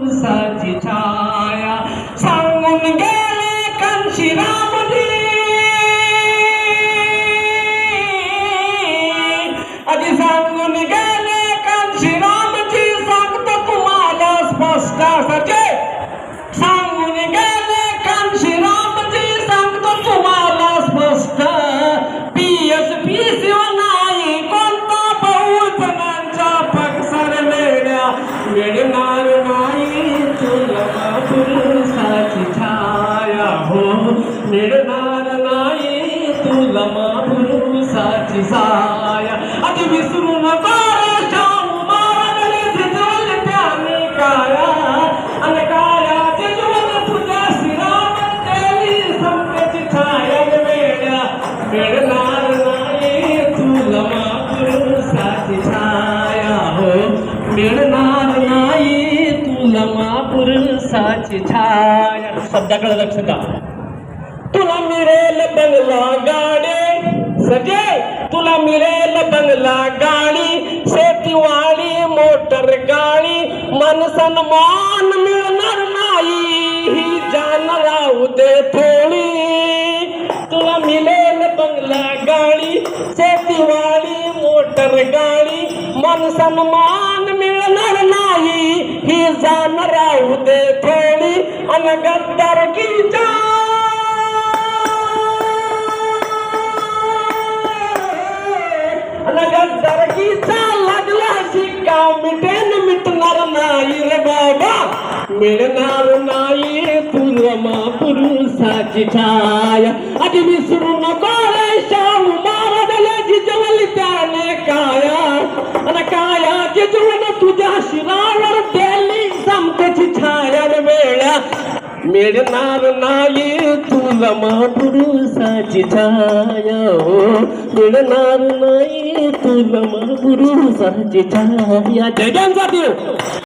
पुरुषाची छाया सांगून गेले कांशीरामजी आधी सांगून गेले कांशीरामजी सांगतो तुम्हाला स्पष्ट सजे सांगून गेले कांशीरामजी सांगतो तुम्हाला स्पष्ट PSP शिवाय नाही कोणता बहुजनांच्या पक्षार वेड्या मिळणार नाही तुला पुरुषाची छाया हो मिळणार नाही तुला पुरुषाची छाया आधी विसरू नका रे शाहू महाराजांनी भिजवले त्याने काया आणि कायाचे जीवन तुझ्या शिरावर केली संपत्ती छाया वेड्या मिळणार नाही तुला पुरुषाची छाया हो मिळणार नाही तुला पुरुषाची छाया शब्दाकडे लक्ष द्या तुला मिळेल बंगला गाडी सजे तुला मिळेल बंगला गाडी शेतीवाडी मोटर गाडी मन सन्मान मिळणार नाही ही जान राहू दे थोडी तुला मिळेल बंगला गाडी शेतीवाडी मोटर गाडी मन सन्मान मिळणार नाही ही जान राहू दे थोडी अन गद्दार की गद्दारकीचा लागला शिक्का मिटेन मिटणार नाही रे बाबा मिळणार नाही तुला पुरुषाची छाया आधी विसरू नको रे शाहू महाराजाला जिजवली त्याने काया आणि काया जिजवून तुझ्या शिरावर केली समतेची छाया वेळा मिळणार नाही तुला पुरुषाची छाया हो मिळणार नाही तुला पुरुषाची छाया जय जय